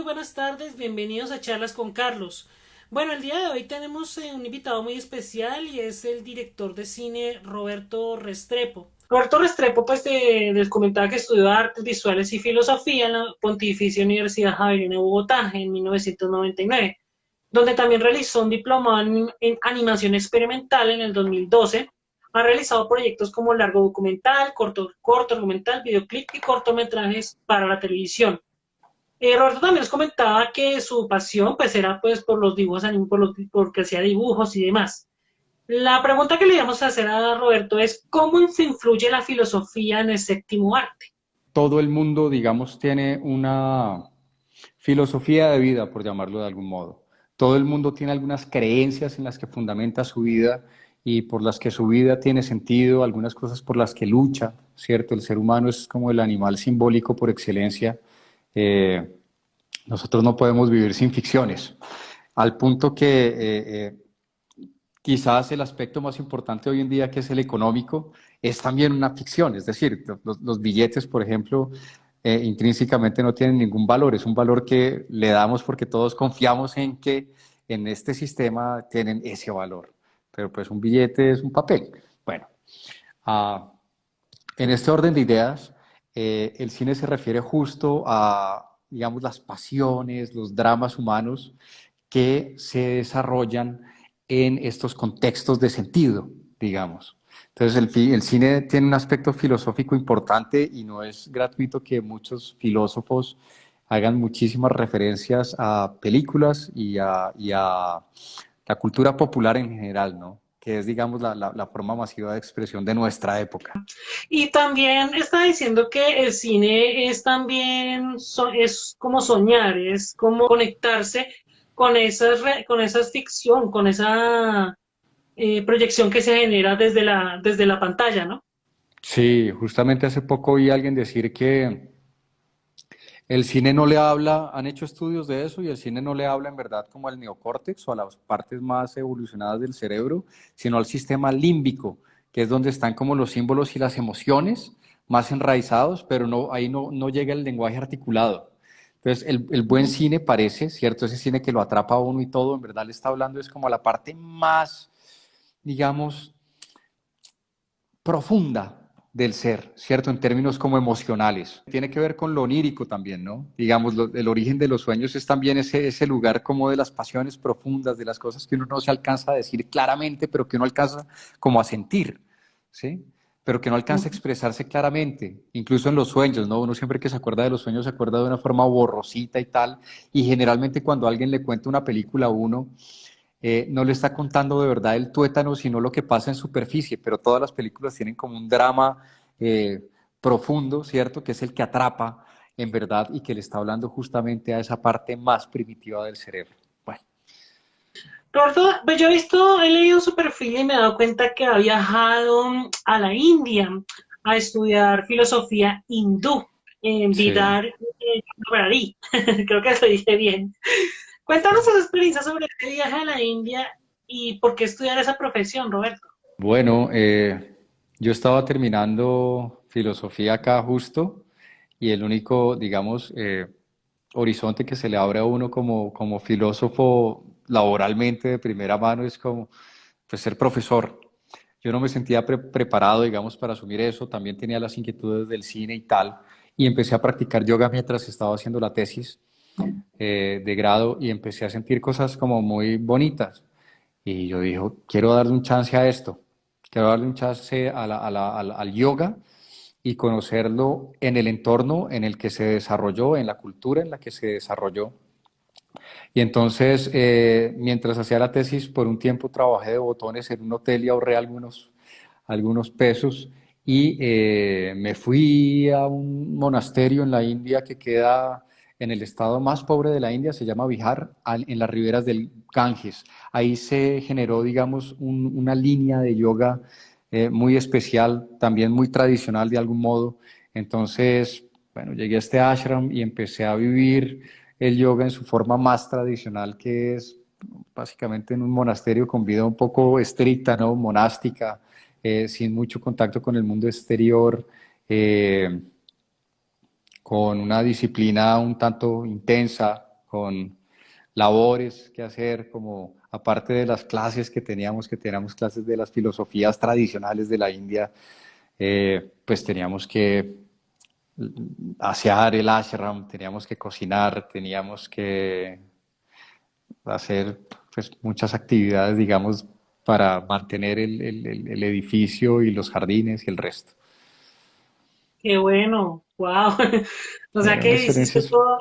buenas tardes, bienvenidos a Charlas con Carlos. Bueno, el día de hoy tenemos un invitado muy especial y es el director de cine Roberto Restrepo. Roberto Restrepo, les comentaba que estudió artes visuales y filosofía en la Pontificia Universidad Javeriana de Bogotá en 1999, donde también realizó un diplomado en animación experimental en el 2012. Ha realizado proyectos como largo documental, corto documental, videoclip y cortometrajes para la televisión. Roberto también nos comentaba que su pasión pues era pues por los dibujos, porque hacía dibujos y demás. La pregunta que le íbamos a hacer a Roberto es ¿cómo se influye la filosofía en el séptimo arte? Todo el mundo, digamos, tiene una filosofía de vida, por llamarlo de algún modo. Todo el mundo tiene algunas creencias en las que fundamenta su vida y por las que su vida tiene sentido, algunas cosas por las que lucha, ¿cierto? El ser humano es como el animal simbólico por excelencia. Eh, Nosotros no podemos vivir sin ficciones, al punto que quizás el aspecto más importante hoy en día, que es el económico, es también una ficción. Es decir, los billetes, por ejemplo, intrínsecamente no tienen ningún valor. Es un valor que le damos porque todos confiamos en que en este sistema tienen ese valor. Pero pues un billete es un papel. Bueno, ah, en este orden de ideas, el cine se refiere justo a, digamos, las pasiones, los dramas humanos que se desarrollan en estos contextos de sentido, digamos. Entonces, el cine tiene un aspecto filosófico importante y no es gratuito que muchos filósofos hagan muchísimas referencias a películas y a la cultura popular en general, ¿no? Que es, digamos, la forma masiva de expresión de nuestra época. Y también está diciendo que el cine es también, es como soñar, es como conectarse con esa ficción, con esa proyección que se genera desde la pantalla, ¿no? Sí, justamente hace poco oí a alguien decir que el cine no le habla, han hecho estudios de eso y el cine no le habla en verdad como al neocórtex o a las partes más evolucionadas del cerebro, sino al sistema límbico, que es donde están como los símbolos y las emociones más enraizados, pero no, ahí no llega el lenguaje articulado. Entonces, el buen cine parece, ¿cierto? Ese cine que lo atrapa a uno y todo, en verdad le está hablando es como a la parte más, digamos, profunda del ser, ¿cierto? En términos como emocionales. Tiene que ver con lo onírico también, ¿no? Digamos, el origen de los sueños es también ese lugar como de las pasiones profundas, de las cosas que uno no se alcanza a decir claramente, pero que uno alcanza como a sentir, ¿sí? Pero que no alcanza a expresarse claramente, incluso en los sueños, ¿no? Uno siempre que se acuerda de los sueños se acuerda de una forma borrosita y tal, y generalmente cuando alguien le cuenta una película a uno, no le está contando de verdad el tuétano, sino lo que pasa en superficie, pero todas las películas tienen como un drama eh, profundo, ¿cierto? Que es el que atrapa en verdad y que le está hablando justamente a esa parte más primitiva del cerebro. Bueno, Roberto, pues yo he leído su perfil y me he dado cuenta que ha viajado a la India a estudiar filosofía hindú en sí. Bidar, Bari. Creo que lo dije bien. Cuéntanos esa experiencia sobre este viaje a la India y por qué estudiar esa profesión, Roberto. Bueno, yo estaba terminando filosofía acá justo y el único, digamos, horizonte que se le abre a uno como filósofo laboralmente de primera mano es como pues, ser profesor. Yo no me sentía preparado, digamos, para asumir eso. También tenía las inquietudes del cine y tal. Y empecé a practicar yoga mientras estaba haciendo la tesis de grado y empecé a sentir cosas como muy bonitas. Y yo dije, quiero darle un chance a esto, quiero darle un chance al yoga y conocerlo en el entorno en el que se desarrolló, en la cultura en la que se desarrolló. Y entonces, mientras hacía la tesis, por un tiempo trabajé de botones en un hotel y ahorré algunos pesos y me fui a un monasterio en la India que queda en el estado más pobre de la India, se llama Bihar, en las riberas del Ganges. Ahí se generó, digamos, una línea de yoga muy especial, también muy tradicional de algún modo. Entonces, bueno, llegué a este ashram y empecé a vivir el yoga en su forma más tradicional, que es básicamente en un monasterio con vida un poco estricta, ¿no? Monástica, sin mucho contacto con el mundo exterior, eh, con una disciplina un tanto intensa, con labores que hacer, como aparte de las clases que teníamos clases de las filosofías tradicionales de la India, pues teníamos que asear el ashram, teníamos que cocinar, teníamos que hacer pues, muchas actividades, digamos, para mantener el edificio y los jardines y el resto. Qué bueno, wow. O sea Era una que experiencia, hiciste todo.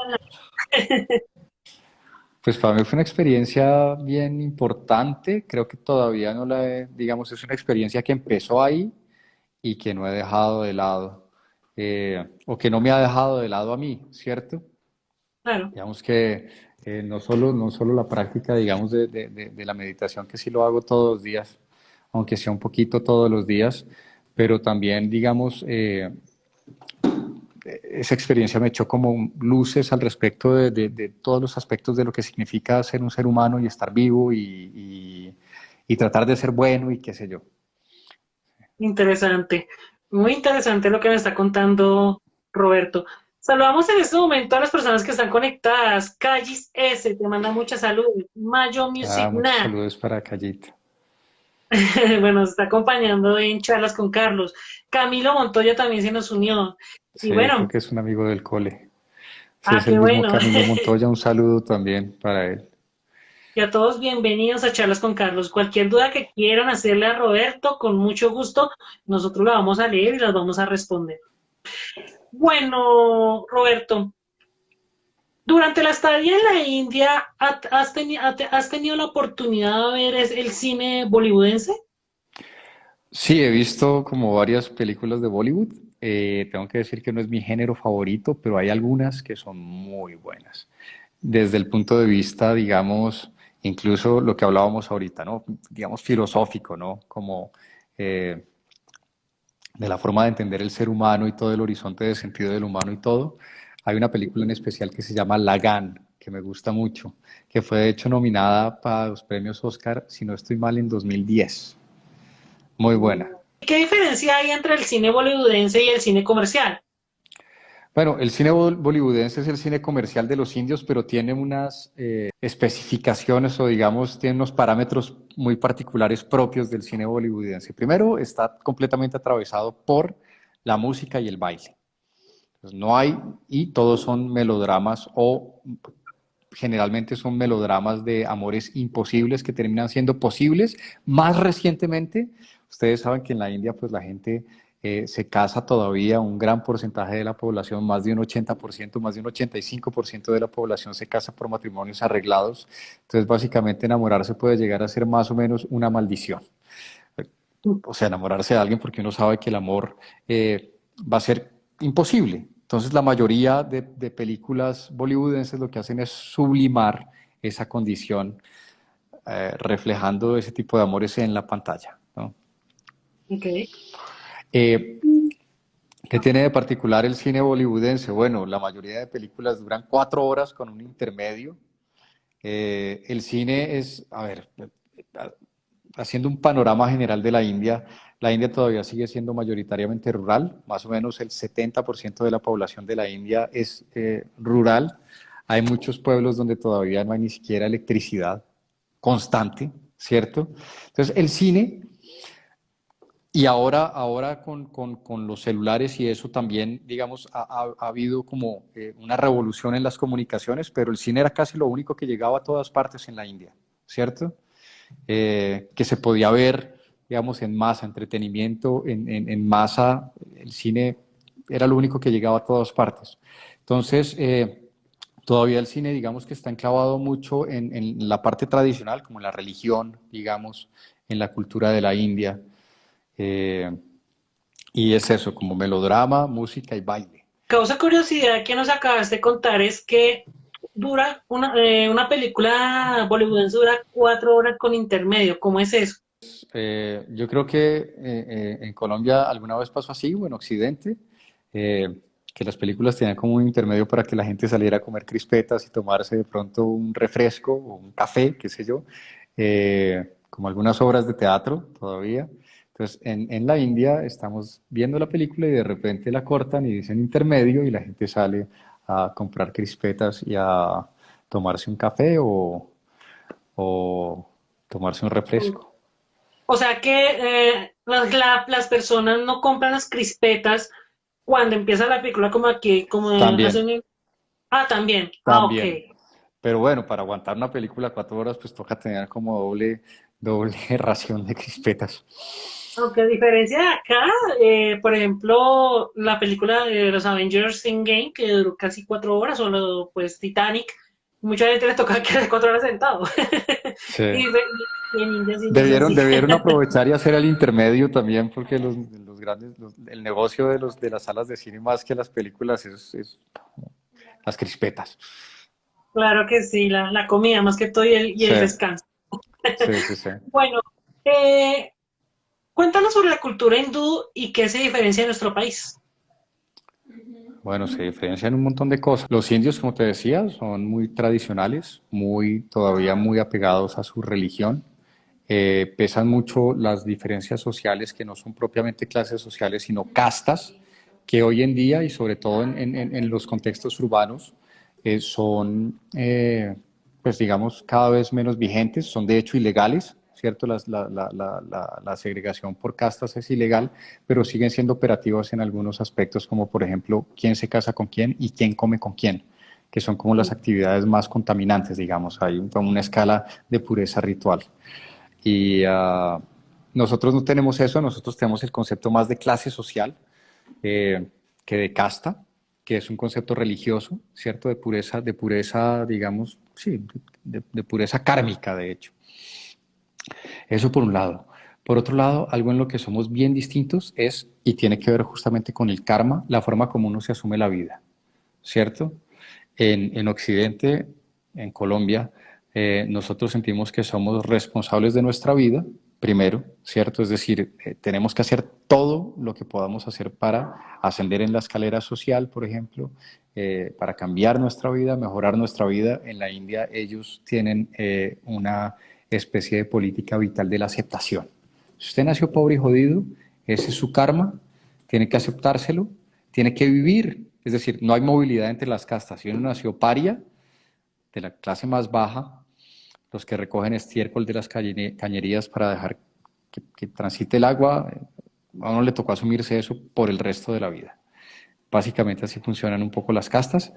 pues para mí fue una experiencia bien importante, creo que todavía no la he, digamos, es una experiencia que empezó ahí y que no he dejado de lado, o que no me ha dejado de lado a mí, ¿cierto? Claro, Digamos que no solo la práctica, digamos, de la meditación, que sí lo hago todos los días, aunque sea un poquito todos los días, pero también, digamos, esa experiencia me echó como luces al respecto de todos los aspectos de lo que significa ser un ser humano y estar vivo y tratar de ser bueno y qué sé yo. interesante. Muy interesante lo que me está contando Roberto. Saludamos en este momento a las personas que están conectadas. Callis S, te manda mucha salud. Mayo Music Ah, muchos Nat, saludos para Callita. bueno, nos está acompañando en charlas con Carlos. Camilo Montoya también se nos unió. Y Sí, creo bueno, que es un amigo del cole. Si es el qué mismo bueno. Camilo Montoya, un saludo también para él. Y a todos bienvenidos a charlas con Carlos. Cualquier duda que quieran hacerle a Roberto, con mucho gusto, nosotros la vamos a leer y las vamos a responder. Bueno, Roberto, durante la estadía en la India, ¿has tenido la oportunidad de ver el cine bollywoodense? Sí, he visto como varias películas de Bollywood. Tengo que decir que no es mi género favorito, pero hay algunas que son muy buenas. Desde el punto de vista, digamos, incluso lo que hablábamos ahorita, ¿no? Digamos, filosófico, ¿no? Como eh, de la forma de entender el ser humano y todo el horizonte de sentido del humano y todo. Hay una película en especial que se llama Lagan, que me gusta mucho, que fue de hecho nominada para los premios Oscar, si no estoy mal, en 2010. Muy buena. ¿Qué diferencia hay entre el cine bollywoodense y el cine comercial? Bueno, el cine bollywoodense es el cine comercial de los indios, pero tiene unas especificaciones o digamos, tiene unos parámetros muy particulares propios del cine bollywoodense. Primero, está completamente atravesado por la música y el baile. Pues no hay, y todos son melodramas o generalmente son melodramas de amores imposibles que terminan siendo posibles. Más recientemente, ustedes saben que en la India pues la gente se casa todavía, un gran porcentaje de la población, más de un 80%, más de un 85% de la población se casa por matrimonios arreglados. Entonces básicamente enamorarse puede llegar a ser más o menos una maldición. O sea, enamorarse de alguien porque uno sabe que el amor va a ser imposible. Entonces, la mayoría de películas bollywoodenses lo que hacen es sublimar esa condición, reflejando ese tipo de amores en la pantalla, ¿no? Ok. Eh, ¿Qué tiene de particular el cine bollywoodense? Bueno, la mayoría de películas duran 4 horas con un intermedio. El cine es, a ver, haciendo un panorama general de la India todavía sigue siendo mayoritariamente rural, más o menos el 70% de la población de la India es rural. Hay muchos pueblos donde todavía no hay ni siquiera electricidad constante, ¿cierto? Entonces, el cine, y ahora con los celulares y eso también, digamos, ha habido como una revolución en las comunicaciones, pero el cine era casi lo único que llegaba a todas partes en la India, ¿cierto? Que se podía ver, digamos, en masa, entretenimiento, en masa, el cine era lo único que llegaba a todas partes. Entonces, todavía el cine, digamos que está enclavado mucho en la parte tradicional, como en la religión, digamos, en la cultura de la India. Eh, y es eso, como melodrama, música y baile. Causa curiosidad que nos acabas de contar es que una película bollywoodense dura 4 horas con intermedio. ¿Cómo es eso? Yo creo que en Colombia alguna vez pasó así, o en Occidente, eh, que las películas tenían como un intermedio para que la gente saliera a comer crispetas y tomarse de pronto un refresco o un café, qué sé yo, como algunas obras de teatro todavía. Entonces, en la India estamos viendo la película y de repente la cortan y dicen intermedio y la gente sale a comprar crispetas y a tomarse un café o tomarse un refresco. O sea que las personas no compran las crispetas cuando empieza la película como aquí, como También, hacen... Ah, también. Ah, ok. también. Pero bueno, para aguantar una película 4 horas, pues toca tener como doble ración de crispetas. Aunque a diferencia de acá, por ejemplo, la película de los Avengers Endgame, que duró casi 4 horas, o pues Titanic, mucha gente le toca quedar 4 horas sentado. Sí. Y en India sí no es Debieron, así. debieron aprovechar y hacer el intermedio también, porque el negocio de las salas de cine más que las películas es las crispetas. Claro que sí, la comida más que todo y Sí, el descanso. sí, sí, sí. Bueno, eh, cuéntanos sobre la cultura hindú y qué se diferencia de nuestro país. Bueno, se diferencian un montón de cosas. Los indios, como te decía, son muy tradicionales, todavía muy apegados a su religión. Pesan mucho las diferencias sociales, que no son propiamente clases sociales, sino castas, que hoy en día, y sobre todo en los contextos urbanos, pues digamos, cada vez menos vigentes, son de hecho ilegales, ¿cierto? La segregación por castas es ilegal, pero siguen siendo operativas en algunos aspectos, como por ejemplo, quién se casa con quién y quién come con quién, que son como las actividades más contaminantes, digamos, hay como una escala de pureza ritual. Y nosotros no tenemos eso, nosotros tenemos el concepto más de clase social eh, que de casta, que es un concepto religioso, ¿cierto? De pureza, digamos, sí, de pureza kármica, de hecho. Eso por un lado. Por otro lado, algo en lo que somos bien distintos es, y tiene que ver justamente con el karma, la forma como uno se asume la vida, ¿cierto? En Occidente, en Colombia, nosotros sentimos que somos responsables de nuestra vida, primero, ¿cierto? Es decir, tenemos que hacer todo lo que podamos hacer para ascender en la escalera social, por ejemplo, para cambiar nuestra vida, mejorar nuestra vida. En la India ellos tienen una especie de política vital de la aceptación. Si usted nació pobre y jodido, ese es su karma, tiene que aceptárselo, tiene que vivir, es decir, no hay movilidad entre las castas. Si uno nació paria, de la clase más baja, los que recogen estiércol de las cañerías para dejar que transite el agua, a uno le tocó asumirse eso por el resto de la vida. Básicamente así funcionan un poco las castas.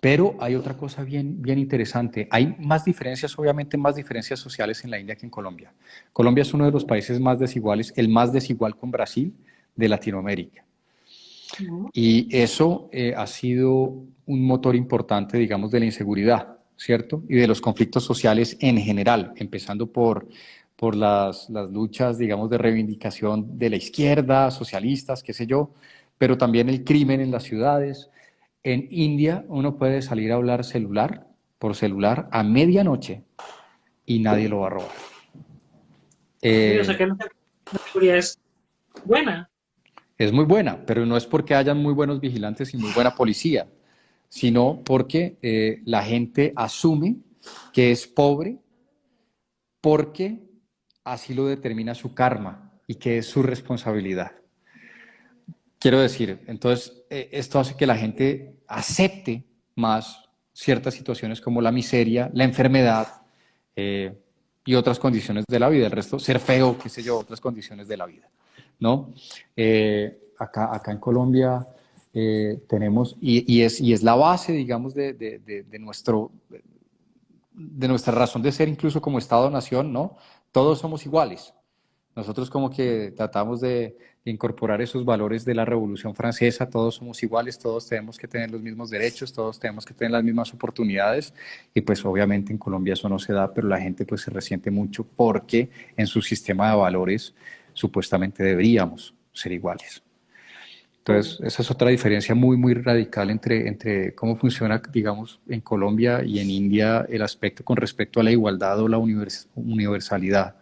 Pero hay otra cosa bien interesante. Hay más diferencias, obviamente más diferencias sociales en la India que en Colombia. Colombia es uno de los países más desiguales, el más desigual con Brasil de Latinoamérica. Y eso ha sido un motor importante, digamos, de la inseguridad, ¿cierto? Y de los conflictos sociales en general, empezando por las luchas, digamos, de reivindicación de la izquierda, socialistas, qué sé yo, pero también el crimen en las ciudades. En India uno puede salir a hablar por celular a medianoche y nadie lo va a robar. Sí, o sea Eh, que la seguridad es buena. es muy buena, pero no es porque hayan muy buenos vigilantes y muy buena policía, sino porque la gente asume que es pobre porque así lo determina su karma y que es su responsabilidad. Quiero decir, entonces, esto hace que la gente acepte más ciertas situaciones como la miseria, la enfermedad eh, y otras condiciones de la vida. El resto, ser feo, qué sé yo, otras condiciones de la vida, ¿no? Acá en Colombia tenemos, y es la base, digamos, de nuestra razón de ser, incluso como Estado-nación, ¿no? Todos somos iguales. Nosotros como que tratamos de incorporar esos valores de la Revolución Francesa, todos somos iguales, todos tenemos que tener los mismos derechos, todos tenemos que tener las mismas oportunidades y pues obviamente en Colombia eso no se da, pero la gente pues se resiente mucho porque en su sistema de valores supuestamente deberíamos ser iguales. Entonces, esa es otra diferencia muy radical entre cómo funciona, digamos, en Colombia y en India el aspecto con respecto a la igualdad o la universalidad.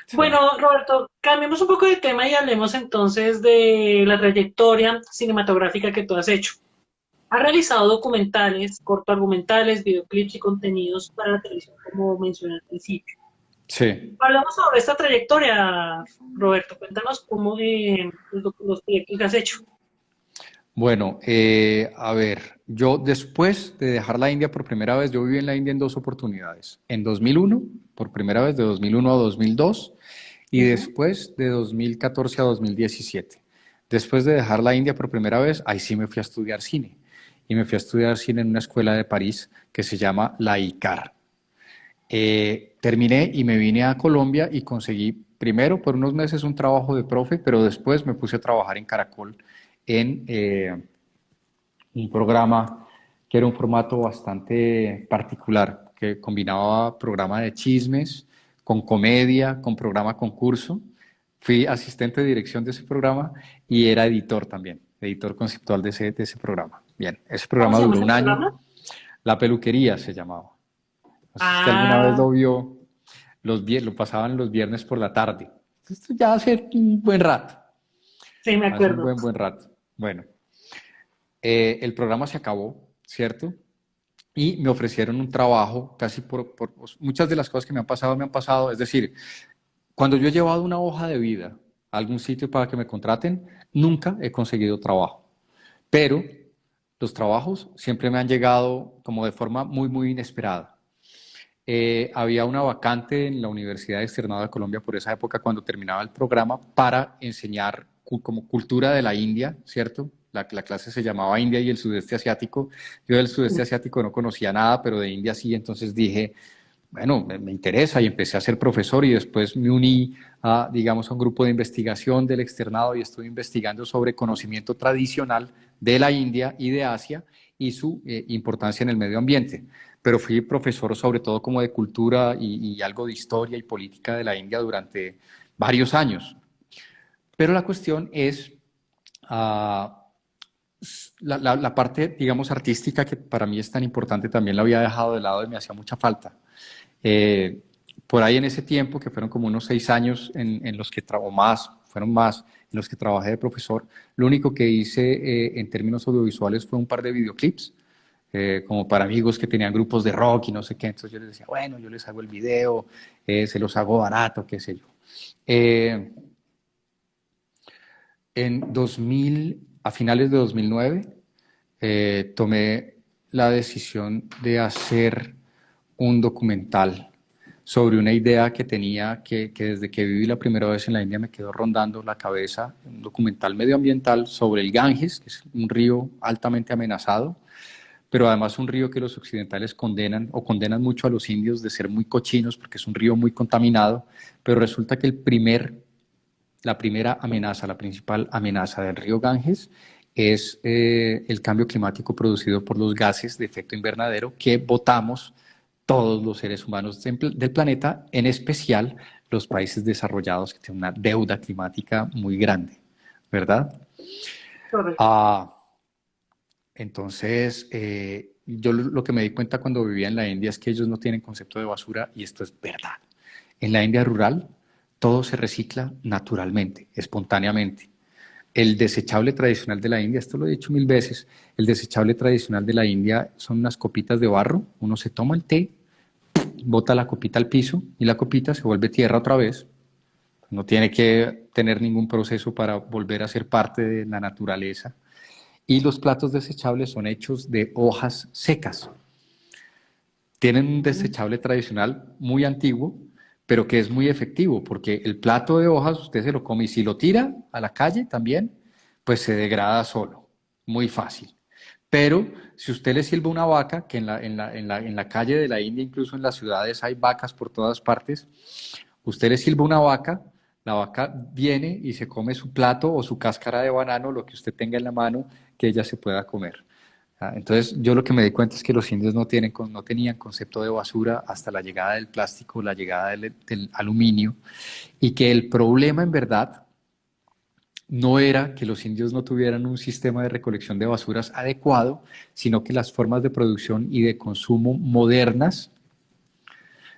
Sí. Bueno, Roberto, cambiemos un poco de tema y hablemos entonces de la trayectoria cinematográfica que tú has hecho. Has realizado documentales, cortoargumentales, videoclips y contenidos para la televisión, como mencioné al principio. Sí. Hablamos sobre esta trayectoria, Roberto. Cuéntanos cómo los proyectos que has hecho. Bueno, a ver, Yo después de dejar la India por primera vez, yo viví en la India en dos oportunidades. En 2001, por primera vez de 2001 a 2002, y Ujú. después de 2014 a 2017. Después de dejar la India por primera vez, ahí sí me fui a estudiar cine. Y me fui a estudiar cine en una escuela de París que se llama La ICAR. Terminé y me vine a Colombia y conseguí primero por unos meses un trabajo de profe, pero después me puse a trabajar en Caracol en un programa que era un formato bastante particular, que combinaba programa de chismes con comedia, con programa concurso. Fui asistente de dirección de ese programa y era editor también, editor conceptual de ese programa. Bien, ese ¿Cómo programa se llama duró ese un año. programa? La peluquería se llamaba. No sé si usted alguna vez Ah, lo vio, lo pasaban los viernes por la tarde. Esto ya hace un buen rato, sí, me hace un acuerdo. buen rato. Bueno, el programa se acabó, ¿cierto? Y me ofrecieron un trabajo casi por muchas de las cosas que me han pasado. Es decir, cuando yo he llevado una hoja de vida a algún sitio para que me contraten, nunca he conseguido trabajo. Pero los trabajos siempre me han llegado como de forma muy inesperada. Había una vacante en la Universidad Externada de Colombia por esa época cuando terminaba el programa para enseñar como cultura de la India, ¿cierto? La clase se llamaba India y el sudeste asiático. Yo del sudeste asiático no conocía nada, pero de India sí, entonces dije, bueno, me interesa y empecé a ser profesor y después me uní a, digamos, a un grupo de investigación del externado y estoy investigando sobre conocimiento tradicional de la India y de Asia y su importancia en el medio ambiente. Pero fui profesor sobre todo como de cultura y algo de historia y política de la India durante varios años. Pero la cuestión es uh, la parte, digamos, artística que para mí es tan importante, también la había dejado de lado y me hacía mucha falta. Eh, por ahí en ese tiempo, que fueron como unos 6 años en los que o más, fueron más, en los que trabajé de profesor, lo único que hice en términos audiovisuales fue un par de videoclips, como para amigos que tenían grupos de rock y no sé qué, entonces yo les decía, bueno, yo les hago el video, se los hago barato, qué sé yo. Eh, en 2000, a finales de 2009, tomé la decisión de hacer un documental sobre una idea que tenía que desde que viví la primera vez en la India me quedó rondando la cabeza, un documental medioambiental sobre el Ganges, que es un río altamente amenazado, pero además un río que los occidentales condenan o condenan mucho a los indios de ser muy cochinos porque es un río muy contaminado, pero resulta que la primera amenaza, la principal amenaza del río Ganges es el cambio climático producido por los gases de efecto invernadero que botamos todos los seres humanos del planeta, en especial los países desarrollados que tienen una deuda climática muy grande, ¿verdad? Correcto. Ah, entonces, yo lo que me di cuenta cuando vivía en la India es que ellos no tienen concepto de basura y esto es verdad. En la India rural todo se recicla naturalmente, espontáneamente. El desechable tradicional de la India, esto lo he dicho mil veces, el desechable tradicional de la India son unas copitas de barro, uno se toma el té, bota la copita al piso y la copita se vuelve tierra otra vez, no tiene que tener ningún proceso para volver a ser parte de la naturaleza. Y los platos desechables son hechos de hojas secas. Tienen un desechable tradicional muy antiguo, pero que es muy efectivo, porque el plato de hojas usted se lo come y si lo tira a la calle también, pues se degrada solo, muy fácil. Pero si usted le sirve una vaca, que en la calle de la India, incluso en las ciudades hay vacas por todas partes, usted le sirve una vaca, la vaca viene y se come su plato o su cáscara de banano, lo que usted tenga en la mano, que ella se pueda comer. Entonces, yo lo que me di cuenta es que los indios no tenían concepto de basura hasta la llegada del plástico, la llegada del aluminio, y que el problema en verdad no era que los indios no tuvieran un sistema de recolección de basuras adecuado, sino que las formas de producción y de consumo modernas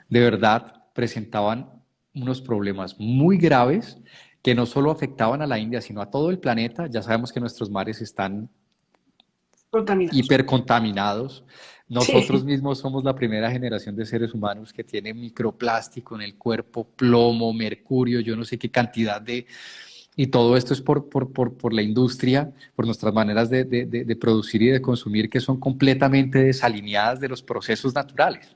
de verdad presentaban unos problemas muy graves que no solo afectaban a la India, sino a todo el planeta. Ya sabemos que nuestros mares están Contaminados. hipercontaminados. Nosotros Sí. mismos somos la primera generación de seres humanos que tiene microplástico en el cuerpo, plomo, mercurio, yo no sé qué cantidad Y todo esto es por la industria, por nuestras maneras de producir y de consumir que son completamente desalineadas de los procesos naturales.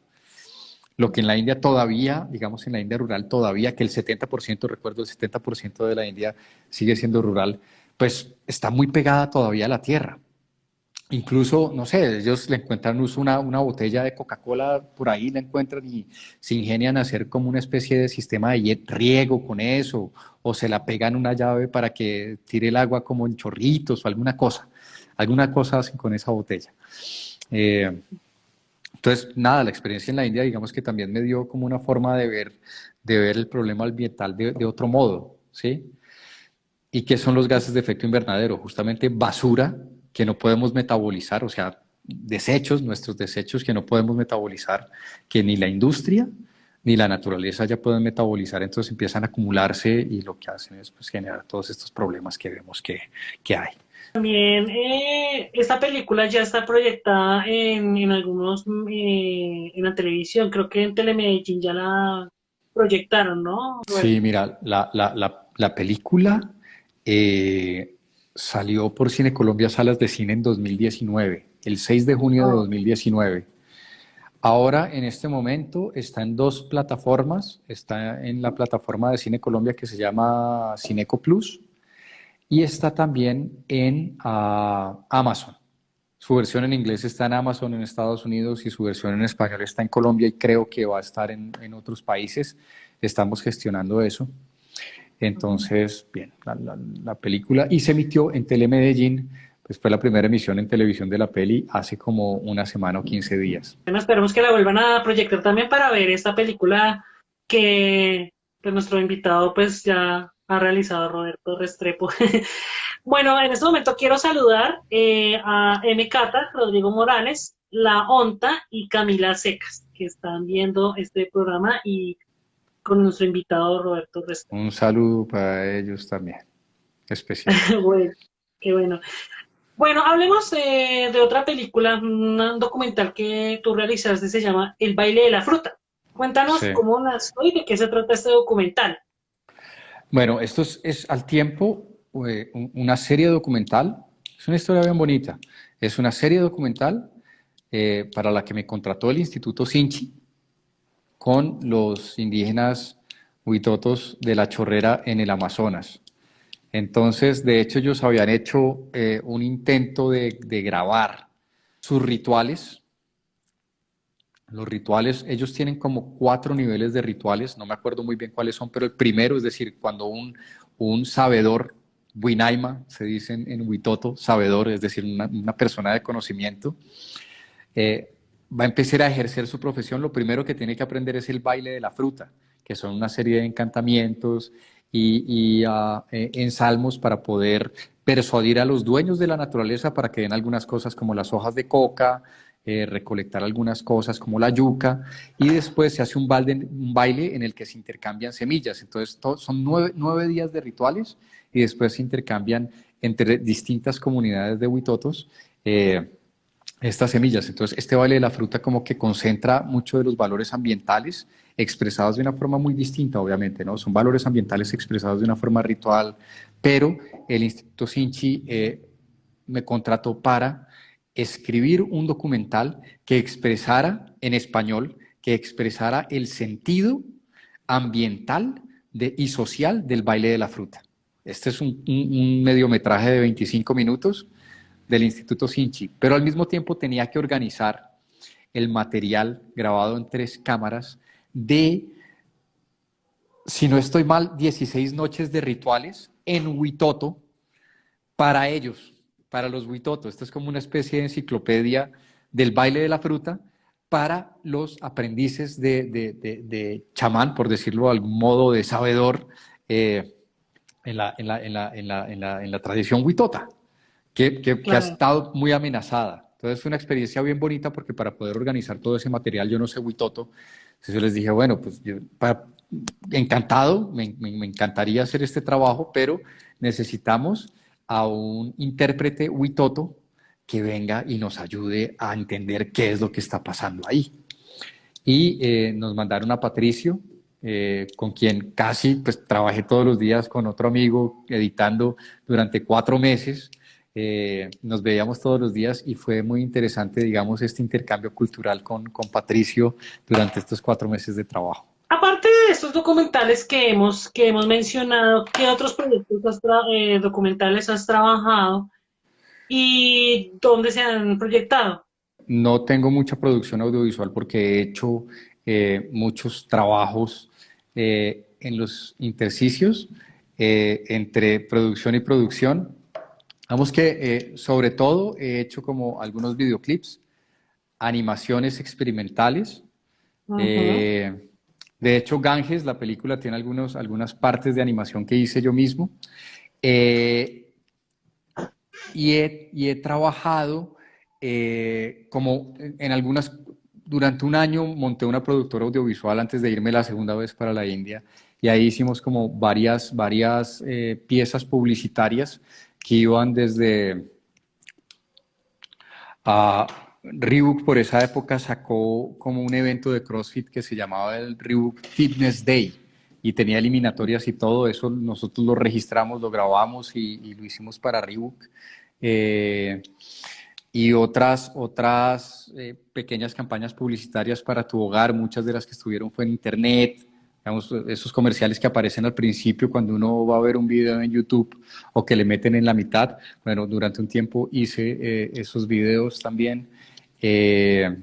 Lo que en la India todavía, digamos en la India rural todavía, que el 70%, recuerdo el 70% de la India sigue siendo rural, pues está muy pegada todavía a la tierra. Incluso, no sé, ellos le encuentran una botella de Coca-Cola por ahí, la encuentran y se ingenian a hacer como una especie de sistema de riego con eso, o se la pegan una llave para que tire el agua como en chorritos o alguna cosa hacen con esa botella. Eh, entonces, nada, la experiencia en la India, digamos que también me dio como una forma de ver el problema ambiental de otro modo, ¿sí? ¿Y qué son los gases de efecto invernadero? Justamente basura que no podemos metabolizar, o sea, desechos, nuestros desechos que no podemos metabolizar, que ni la industria ni la naturaleza ya pueden metabolizar, entonces empiezan a acumularse y lo que hacen es pues, generar todos estos problemas que vemos que hay. También esta película ya está proyectada en algunos, en la televisión, creo que en Telemedellín ya la proyectaron, ¿no, Roberto? Sí, mira, la película eh, salió por Cine Colombia Salas de Cine en 2019, el 6 de junio de Ah, 2019. Ahora, en este momento, está en dos plataformas. Está en la plataforma de Cine Colombia que se llama Cineco Plus y está también en Amazon. Su versión en inglés está en Amazon en Estados Unidos y su versión en español está en Colombia y creo que va a estar en otros países. Estamos gestionando eso. Entonces, bien, la película y se emitió en Telemedellín, pues fue la primera emisión en televisión de la peli hace como una semana o 15 días. bueno, esperemos que la vuelvan a proyectar también para ver esta película que pues, nuestro invitado pues ya ha realizado, Roberto Restrepo. Bueno, en este momento quiero saludar a M. Cata, Rodrigo Morales, La Onta y Camila Secas, que están viendo este programa y con nuestro invitado Roberto Restrepo. Un saludo para ellos también, especial. Bueno, qué bueno. Bueno, hablemos de otra película, un documental que tú realizaste, se llama El baile de la fruta. Cuéntanos Sí. cómo nació y de qué se trata este documental. Bueno, esto es al tiempo una serie documental. Es una historia bien bonita. Es una serie documental para la que me contrató el Instituto Sinchi con los indígenas huitotos de la Chorrera en el Amazonas. Entonces, de hecho, ellos habían hecho un intento de grabar sus rituales. Los rituales, ellos tienen como 4 niveles de rituales, no me acuerdo muy bien cuáles son, pero el primero, es decir, cuando un sabedor, Winaima, se dice en Huitoto, sabedor, es decir, una persona de conocimiento, va a empezar a ejercer su profesión, lo primero que tiene que aprender es el baile de la fruta, que son una serie de encantamientos y ensalmos para poder persuadir a los dueños de la naturaleza para que den algunas cosas como las hojas de coca, recolectar algunas cosas como la yuca, y después se hace un baile en el que se intercambian semillas. Entonces, son 9 días de rituales y después se intercambian entre distintas comunidades de huitotos. Estas semillas. Entonces, este baile de la fruta como que concentra mucho de los valores ambientales expresados de una forma muy distinta, obviamente, ¿no? Son valores ambientales expresados de una forma ritual, pero el Instituto Sinchi me contrató para escribir un documental que expresara en español, que expresara el sentido ambiental y social del baile de la fruta. Este es un mediometraje de 25 minutos del Instituto Sinchi, pero al mismo tiempo tenía que organizar el material grabado en 3 cámaras de, si no estoy mal, 16 noches de rituales en Huitoto para ellos, para los Huitotos. Esto es como una especie de enciclopedia del baile de la fruta para los aprendices de chamán, por decirlo de algún modo, de sabedor en la tradición huitota que ha Claro. estado muy amenazada. Entonces fue una experiencia bien bonita porque para poder organizar todo ese material, yo no sé huitoto, entonces yo les dije, bueno, pues yo encantado, me encantaría hacer este trabajo, pero necesitamos a un intérprete huitoto que venga y nos ayude a entender qué es lo que está pasando ahí. Y nos mandaron a Patricio, con quien casi pues trabajé todos los días con otro amigo editando durante 4 meses. Nos veíamos todos los días y fue muy interesante, digamos, este intercambio cultural con Patricio durante estos 4 meses de trabajo. Aparte de estos documentales que hemos mencionado, ¿qué otros proyectos documentales has trabajado y dónde se han proyectado? No tengo mucha producción audiovisual porque he hecho muchos trabajos en los intersticios entre producción y producción. Vamos que sobre todo he hecho como algunos videoclips, animaciones experimentales. Ujú. eh, de hecho, Ganges, la película, tiene algunas partes de animación que hice yo mismo. Eh, y he trabajado como en algunas, durante un año monté una productora audiovisual antes de irme la segunda vez para la India y ahí hicimos como varias piezas publicitarias que iban desde Reebok. Por esa época sacó como un evento de CrossFit que se llamaba el Reebok Fitness Day y tenía eliminatorias y todo eso. Nosotros lo registramos, lo grabamos y lo hicimos para Reebok. Eh, y otras pequeñas campañas publicitarias para tu hogar, muchas de las que estuvieron fue en internet, digamos, esos comerciales que aparecen al principio cuando uno va a ver un video en YouTube o que le meten en la mitad. Bueno, durante un tiempo hice esos videos también. Eh,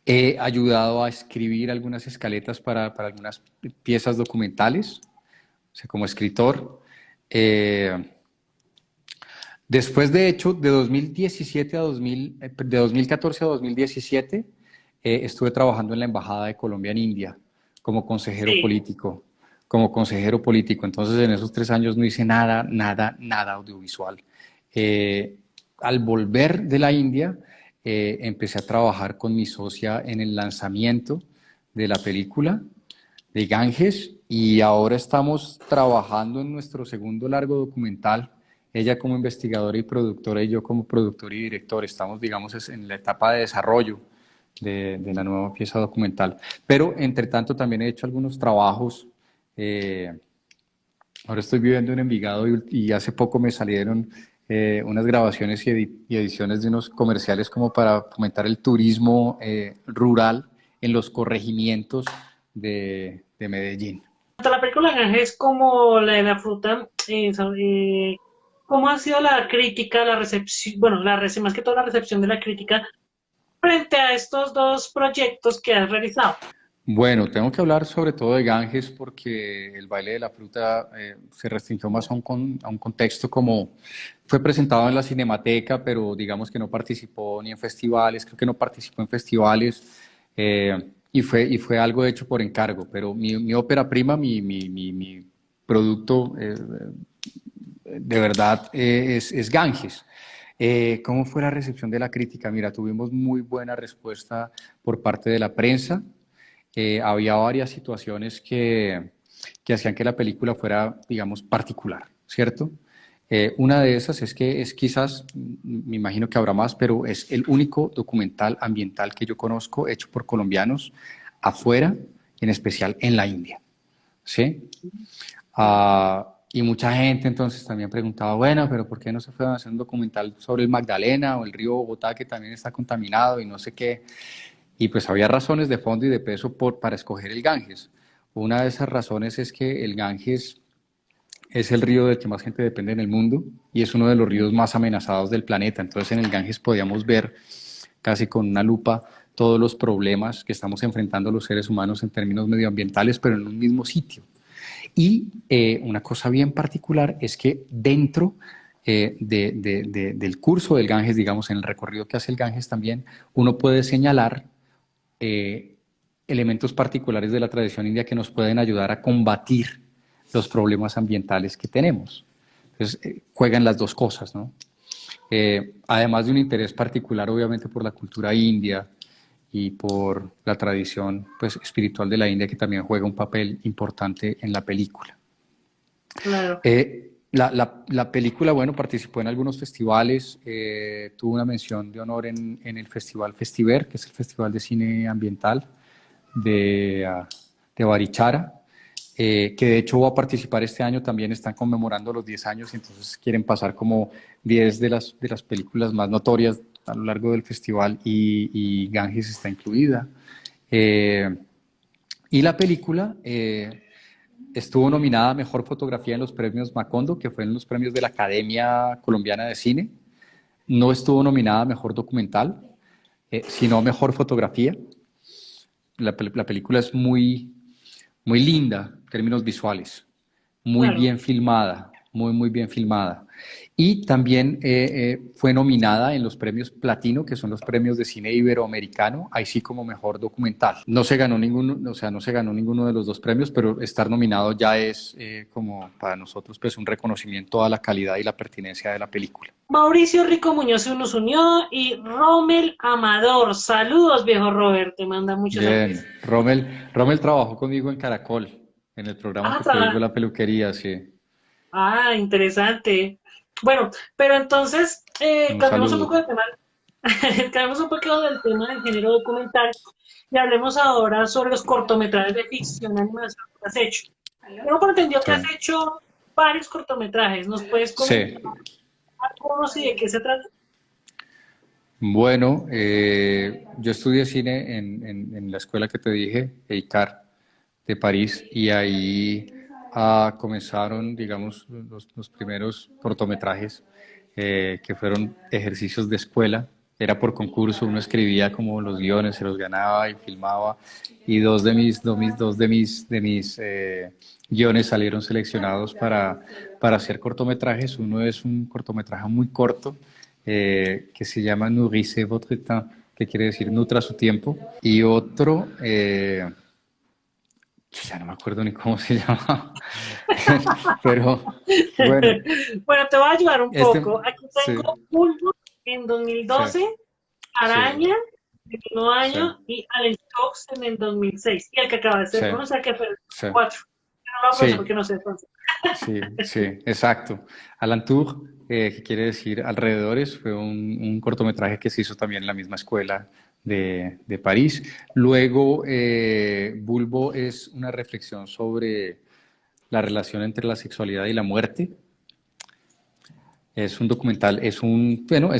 He ayudado a escribir algunas escaletas para algunas piezas documentales, o sea, como escritor. Eh, Después, de hecho, de 2017 a 2000, de 2014 a 2017, estuve trabajando en la Embajada de Colombia en India como consejero Sí. político, como consejero político. Entonces, en esos 3 años no hice nada audiovisual. Eh, Al volver de la India, empecé a trabajar con mi socia en el lanzamiento de la película de Ganges y ahora estamos trabajando en nuestro segundo largo documental, ella como investigadora y productora y yo como productor y director. Estamos, digamos, en la etapa de desarrollo de la nueva pieza documental. Pero, entre tanto, también he hecho algunos trabajos. eh, Ahora estoy viviendo en Envigado y hace poco me salieron unas grabaciones y ediciones de unos comerciales como para fomentar el turismo rural en los corregimientos de Medellín. Tanto la película Ganges como la de la fruta, ¿cómo ha sido la crítica, la recepción, bueno, más que todo la recepción de la crítica frente a estos dos proyectos que has realizado? Bueno, tengo que hablar sobre todo de Ganges porque el baile de la fruta se restringió más a un contexto como fue presentado en la Cinemateca, pero digamos que no participó ni en festivales, creo que no participó en festivales y fue algo hecho por encargo, pero mi ópera prima, mi producto de verdad es Ganges. ¿Cómo fue la recepción de la crítica? Mira, tuvimos muy buena respuesta por parte de la prensa. Había varias situaciones que hacían que la película fuera, digamos, particular, ¿cierto? Una de esas es que es quizás, me imagino que habrá más, pero es el único documental ambiental que yo conozco hecho por colombianos afuera, en especial en la India, ¿sí? Y mucha gente entonces también preguntaba, bueno, pero ¿por qué no se fue a hacer un documental sobre el Magdalena o el río Bogotá que también está contaminado y no sé qué? Y pues había razones de fondo y de peso para escoger el Ganges. Una de esas razones es que el Ganges es el río del que más gente depende en el mundo y es uno de los ríos más amenazados del planeta. Entonces en el Ganges podíamos ver casi con una lupa todos los problemas que estamos enfrentando los seres humanos en términos medioambientales, pero en un mismo sitio. Y una cosa bien particular es que dentro del curso del Ganges, digamos, en el recorrido que hace el Ganges también, uno puede señalar eh, elementos particulares de la tradición india que nos pueden ayudar a combatir los problemas ambientales que tenemos. Entonces, juegan las dos cosas, ¿no? Además de un interés particular, obviamente, por la cultura india y por la tradición pues, espiritual de la India, que también juega un papel importante en la película. Claro. La película, bueno, participó en algunos festivales, tuvo una mención de honor en el Festival Festiver, que es el Festival de Cine Ambiental de de Barichara, que de hecho va a participar este año, también están conmemorando los 10 años, y entonces quieren pasar como 10 de las películas más notorias a lo largo del festival, y Ganges está incluida. Eh, y la película estuvo nominada a Mejor Fotografía en los premios Macondo, que fueron los premios de la Academia Colombiana de Cine. No estuvo nominada a Mejor Documental, sino a Mejor Fotografía. La película es muy linda en términos visuales, muy Claro. bien filmada, muy bien filmada. Y también fue nominada en los premios Platino, que son los premios de cine iberoamericano, ahí sí como mejor documental. No se ganó ninguno, o sea, no se ganó ninguno de los dos premios, pero estar nominado ya es como para nosotros pues un reconocimiento a la calidad y la pertinencia de la película. Mauricio Rico Muñoz se nos unió y Rommel Amador. Saludos, viejo Robert. Te manda muchos saludos. Bien, Rommel trabajó conmigo en Caracol, en el programa Ah, que te digo, La Peluquería, sí. interesante. Bueno, pero entonces Un cambiemos un saludo. poco de tema, cambiemos un poco del tema del género documental y hablemos ahora sobre los cortometrajes de ficción y animación que has hecho. Tengo por entendido que has Sí. hecho varios cortometrajes. ¿Nos puedes comentar Sí. algunos y de qué se trata? Bueno, yo estudié cine en la escuela que te dije, EICAR, de París, y ahí comenzaron, digamos, los primeros cortometrajes, que fueron ejercicios de escuela. Era por concurso, uno escribía como los guiones, se los ganaba y filmaba, y dos de mis guiones salieron seleccionados para hacer cortometrajes. Uno es un cortometraje muy corto, que se llama Nourrissez votre temps, que quiere decir nutra su tiempo, y otro, ya no me acuerdo ni cómo se llama, pero bueno, Bueno, te voy a ayudar un este, poco. Aquí sí, tengo Pulpo en sí, 2012, sí, Araña en el mismo sí, año y Allen Cox en el 2006. Y el que acaba de ser sí, pronunciado que fue el sí, 4. No lo voy a pronunciar sí, porque no sé francés. sí, sí, exacto. Alentour, que quiere decir alrededores, fue un cortometraje que se hizo también en la misma escuela de París. Luego, Bulbo es una reflexión sobre la relación entre la sexualidad y la muerte. Es un documental, bueno,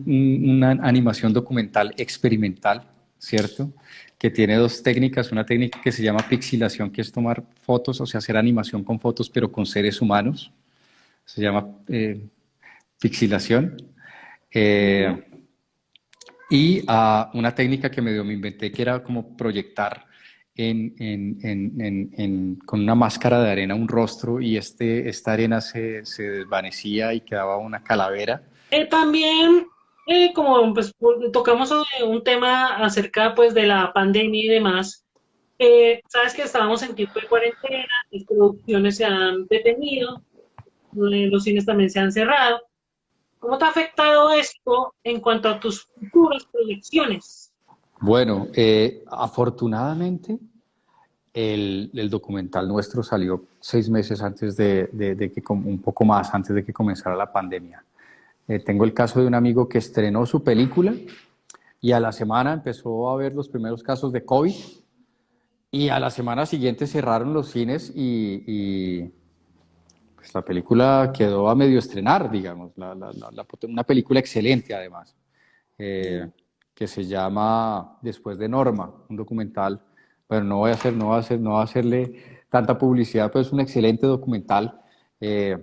una animación documental experimental, ¿cierto? Que tiene dos técnicas, una técnica que se llama pixilación, que es tomar fotos, o sea, hacer animación con fotos, pero con seres humanos, se llama pixilación. Ujú. Eh, y una técnica que medio me inventé, que era como proyectar con una máscara de arena un rostro, y esta arena se desvanecía y quedaba una calavera. También, como pues, tocamos sobre un tema acerca pues de la pandemia y demás, sabes que estábamos en tiempo de cuarentena, las producciones se han detenido, los cines también se han cerrado. ¿Cómo te ha afectado esto en cuanto a tus futuras proyecciones? Bueno, afortunadamente el documental nuestro salió 6 meses antes un poco más antes de que comenzara la pandemia. Tengo el caso de un amigo que estrenó su película y a la semana empezó a ver los primeros casos de COVID, y a la semana siguiente cerraron los cines, pues la película quedó a medio estrenar, digamos, una película excelente además, eh, que se llama Después de Norma, un documental. Bueno, no voy a hacerle tanta publicidad, pero es un excelente documental, eh,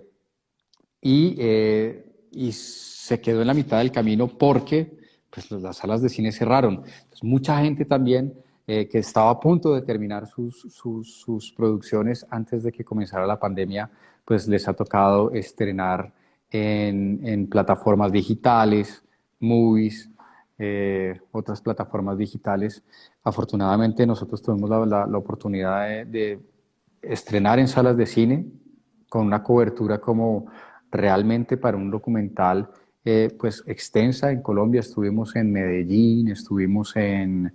y se quedó en la mitad del camino porque pues, las salas de cine cerraron. Entonces, mucha gente también, que estaba a punto de terminar sus producciones antes de que comenzara la pandemia, pues les ha tocado estrenar en plataformas digitales, movies, otras plataformas digitales. Afortunadamente nosotros tuvimos la oportunidad de estrenar en salas de cine con una cobertura como realmente para un documental, pues extensa en Colombia. Estuvimos en Medellín, estuvimos en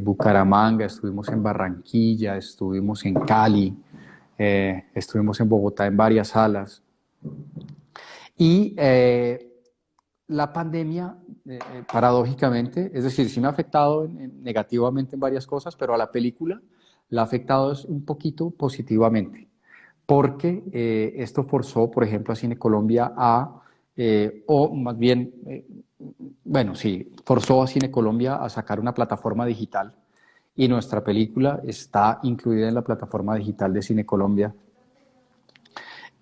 Bucaramanga, estuvimos en Barranquilla, estuvimos en Cali, estuvimos en Bogotá en varias salas. Y la pandemia, paradójicamente, es decir, sí me ha afectado negativamente en varias cosas, pero a la película la ha afectado es un poquito positivamente, porque esto forzó, por ejemplo, a Cine Colombia o más bien, bueno, sí, forzó a Cine Colombia a sacar una plataforma digital y nuestra película está incluida en la plataforma digital de Cine Colombia.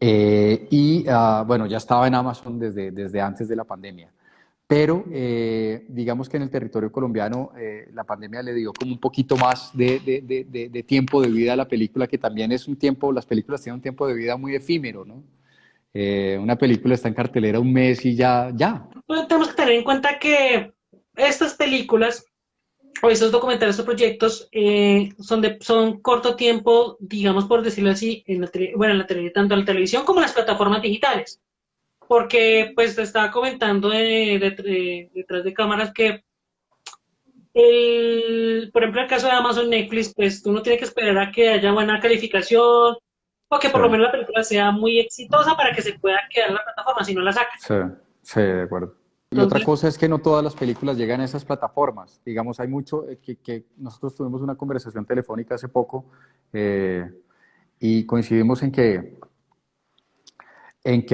Bueno, ya estaba en Amazon desde antes de la pandemia. Pero digamos que en el territorio colombiano la pandemia le dio como un poquito más de tiempo de vida a la película, que también es un tiempo, las películas tienen un tiempo de vida muy efímero, ¿no? Una película está en cartelera un mes y ya. Pues tenemos que tener en cuenta que estas películas o esos documentales o proyectos son corto tiempo, digamos por decirlo así, bueno, en la tanto en la televisión como en las plataformas digitales. Porque pues te estaba comentando detrás de cámaras que por ejemplo, el caso de Amazon Netflix, pues tú no tienes que esperar a que haya buena calificación o que Sí, por lo menos la película sea muy exitosa para que se pueda quedar en la plataforma, si no la sacan. sí, sí, de acuerdo. Y otra Entonces, cosa es que no todas las películas llegan a esas plataformas. Digamos, hay mucho que nosotros tuvimos una conversación telefónica hace poco eh, y coincidimos en que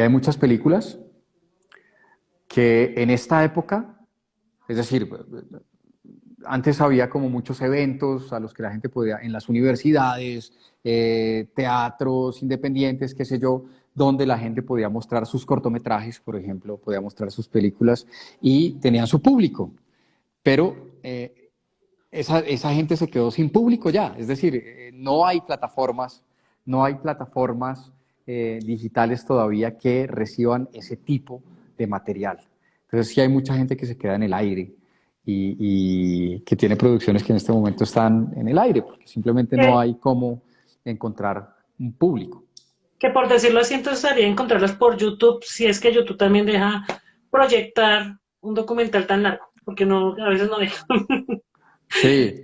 hay muchas películas que en esta época, es decir, antes había como muchos eventos a los que la gente podía, en las universidades, teatros independientes, qué sé yo, donde la gente podía mostrar sus cortometrajes, por ejemplo, podía mostrar sus películas y tenían su público. Pero esa gente se quedó sin público ya, es decir, no hay plataformas digitales todavía que reciban ese tipo de material. Entonces sí hay mucha gente que se queda en el aire y que tiene producciones que en este momento están en el aire, porque simplemente no que, hay cómo encontrar un público. que por decirlo así, entonces haría encontrarlas por YouTube, si es que YouTube también deja proyectar un documental tan largo, porque no, a veces no deja. Sí,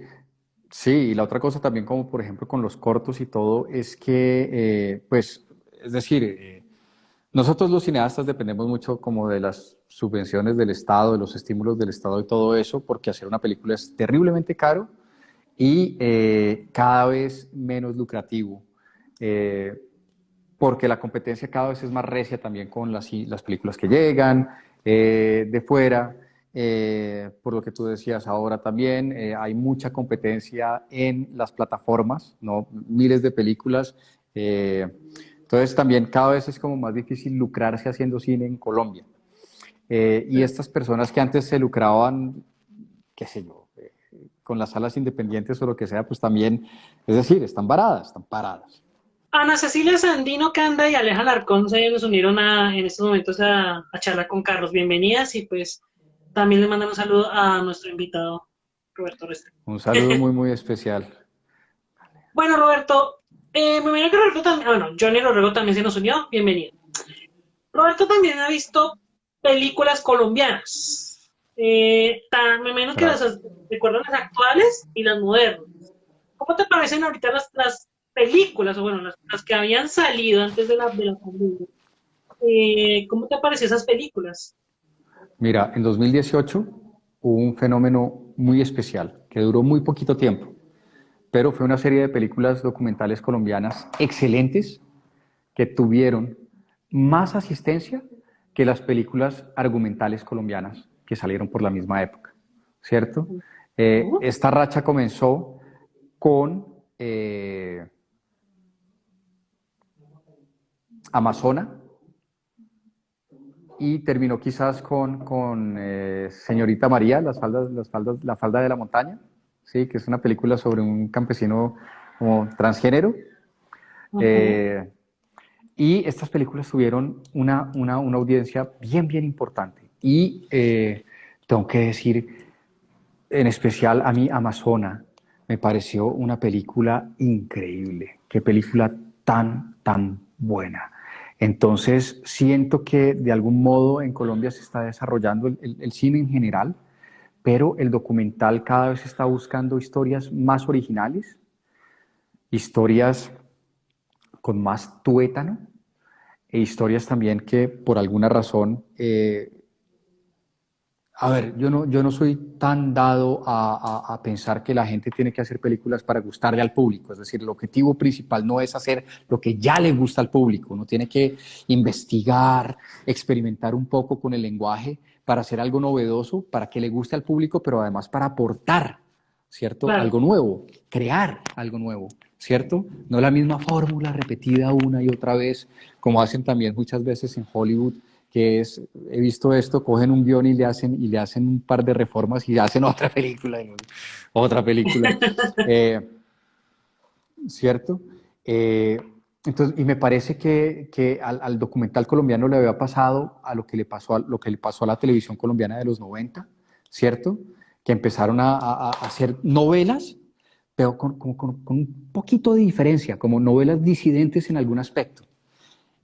sí, y la otra cosa también, como por ejemplo con los cortos y todo, es que, pues, es decir, nosotros los cineastas dependemos mucho como de las subvenciones del Estado, de los estímulos del Estado y todo eso, porque hacer una película es terriblemente caro y cada vez menos lucrativo, eh, porque la competencia cada vez es más recia también con las películas que llegan de fuera. Por lo que tú decías ahora también, hay mucha competencia en las plataformas, ¿no? Miles de películas. Entonces también cada vez es como más difícil lucrarse haciendo cine en Colombia. Y estas personas que antes se lucraban, qué sé yo, con las salas independientes o lo que sea, pues también, es decir, están varadas, están paradas. Ana Cecilia Sandino Canda y Aleja Larcón se nos unieron en estos momentos a charlar con Carlos. Bienvenidas y pues también le mandan un saludo a nuestro invitado, Roberto Restrepo. Un saludo muy, muy especial. Bueno, Roberto, me imagino que Roberto también, bueno, Johnny Rodrigo también se nos unió. Bienvenido. Roberto también ha visto películas colombianas. Me imagino que Claro. recuerdan las actuales y las modernas. ¿Cómo te parecen ahorita las películas, o bueno, las que habían salido antes de la pandemia? ¿Cómo te parecen esas películas? Mira, en 2018 hubo un fenómeno muy especial que duró muy poquito tiempo, pero fue una serie de películas documentales colombianas excelentes que tuvieron más asistencia que las películas argumentales colombianas que salieron por la misma época, ¿cierto? Esta racha comenzó con Amazona y terminó quizás con Señorita María, la falda de la montaña, ¿sí? Que es una película sobre un campesino como transgénero. Ujú. Eh, Y estas películas tuvieron una audiencia bien, bien importante. Y tengo que decir, en especial a mí, Amazona, me pareció una película increíble. Qué película tan, tan buena. Entonces, siento que de algún modo en Colombia se está desarrollando el cine en general, pero el documental cada vez está buscando historias más originales, historias con más tuétano e historias también que por alguna razón A ver, yo no soy tan dado a pensar que la gente tiene que hacer películas para gustarle al público. Es decir, el objetivo principal no es hacer lo que ya le gusta al público. Uno tiene que investigar, experimentar un poco con el lenguaje para hacer algo novedoso, para que le guste al público, pero además para aportar, ¿cierto? Claro. Algo nuevo, crear algo nuevo, ¿cierto? No la misma fórmula repetida una y otra vez, como hacen también muchas veces en Hollywood, que es, he visto esto, cogen un guión y le hacen un par de reformas y hacen otra película, ¿no? Otra película, ¿cierto? Entonces, y me parece que al documental colombiano le había pasado a lo que le pasó lo que le pasó a la televisión colombiana de los 90, ¿cierto? Que empezaron a hacer novelas, pero con un poquito de diferencia, como novelas disidentes en algún aspecto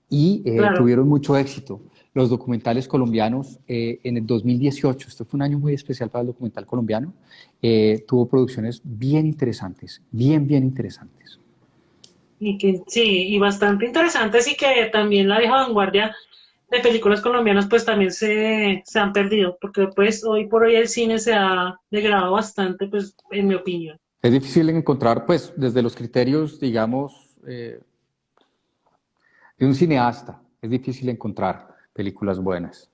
y Claro. tuvieron mucho éxito. Los documentales colombianos en el 2018, esto fue un año muy especial para el documental colombiano, tuvo producciones bien interesantes, bien interesantes. Y que sí, y bastante interesantes y que también la vieja vanguardia de películas colombianas pues también se han perdido, porque pues hoy por hoy el cine se ha degradado bastante, pues en mi opinión. Es difícil encontrar, pues, desde los criterios, digamos, de un cineasta, es difícil encontrar películas buenas.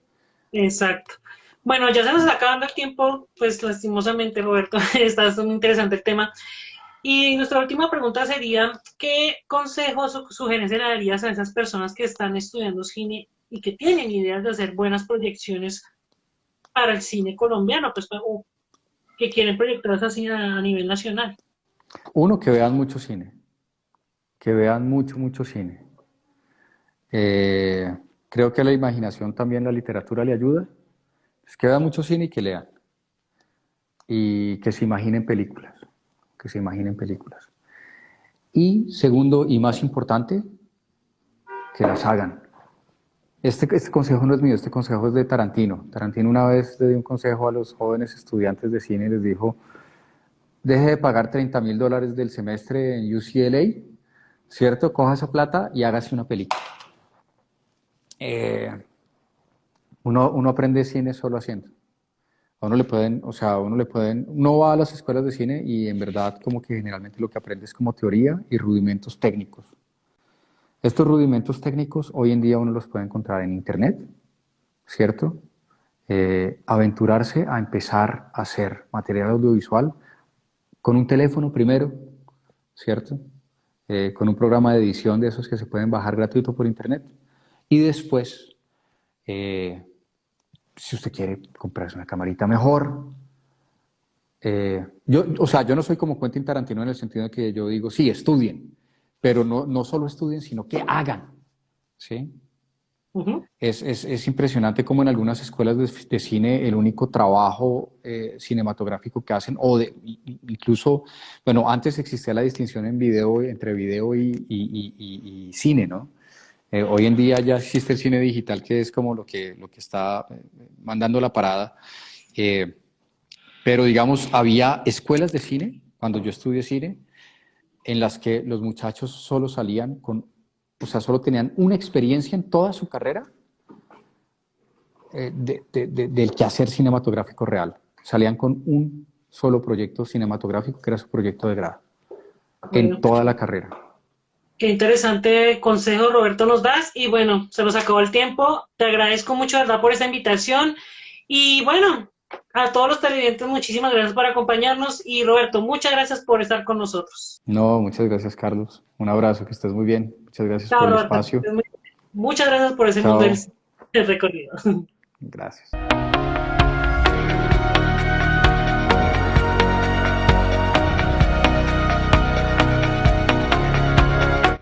Exacto. Bueno, ya se nos está acabando el tiempo, pues lastimosamente, Roberto, está muy interesante el tema. Y nuestra última pregunta sería, ¿qué consejos o sugerencias le darías a esas personas que están estudiando cine y que tienen ideas de hacer buenas proyecciones para el cine colombiano, pues, o que quieren proyectarse así a nivel nacional? Uno, que vean mucho cine, que vean mucho cine. Creo que a la imaginación también la literatura le ayuda. Es que vean mucho cine y que lean. Y que se imaginen películas, que se imaginen películas. Y segundo, y más importante, que las hagan. Este consejo no es mío, este consejo es de Tarantino. Tarantino una vez le dio un consejo a los jóvenes estudiantes de cine y les dijo, deje de pagar $30,000 del semestre en UCLA, ¿cierto? Coja esa plata y hágase una película. Eh, uno aprende cine solo haciendo. A uno le pueden, o sea, a uno le pueden, uno va a las escuelas de cine y en verdad como que generalmente lo que aprende es como teoría y rudimentos técnicos. Estos rudimentos técnicos hoy en día uno los puede encontrar en internet, ¿cierto? Aventurarse a empezar a hacer material audiovisual con un teléfono primero, ¿cierto? Con un programa de edición de esos que se pueden bajar gratuito por internet. Y después, si usted quiere comprarse una camarita mejor, o sea, yo no soy como Quentin Tarantino en el sentido de que yo digo, sí, estudien, pero no solo estudien, sino que hagan, ¿sí? Ujú. Es impresionante como en algunas escuelas de cine el único trabajo cinematográfico que hacen, incluso, bueno, antes existía la distinción en video, entre video y cine, ¿no? Hoy en día ya existe el cine digital, que es como lo que está mandando la parada. Pero digamos, había escuelas de cine, cuando yo estudié cine, en las que los muchachos solo salían con, o sea, solo tenían una experiencia en toda su carrera del quehacer cinematográfico real. Salían con un solo proyecto cinematográfico, que era su proyecto de grado, en Bueno, toda la carrera. qué interesante consejo, Roberto, nos das. Y bueno, se nos acabó el tiempo. Te agradezco mucho, ¿verdad?, por esta invitación. Y bueno, a todos los televidentes, muchísimas gracias por acompañarnos. Y Roberto, muchas gracias por estar con nosotros. No, muchas gracias, Carlos. Un abrazo, que estés muy bien. Muchas gracias Chao, por el Roberto. espacio. Muchas gracias por ese mundo Chao. del recorrido. Gracias.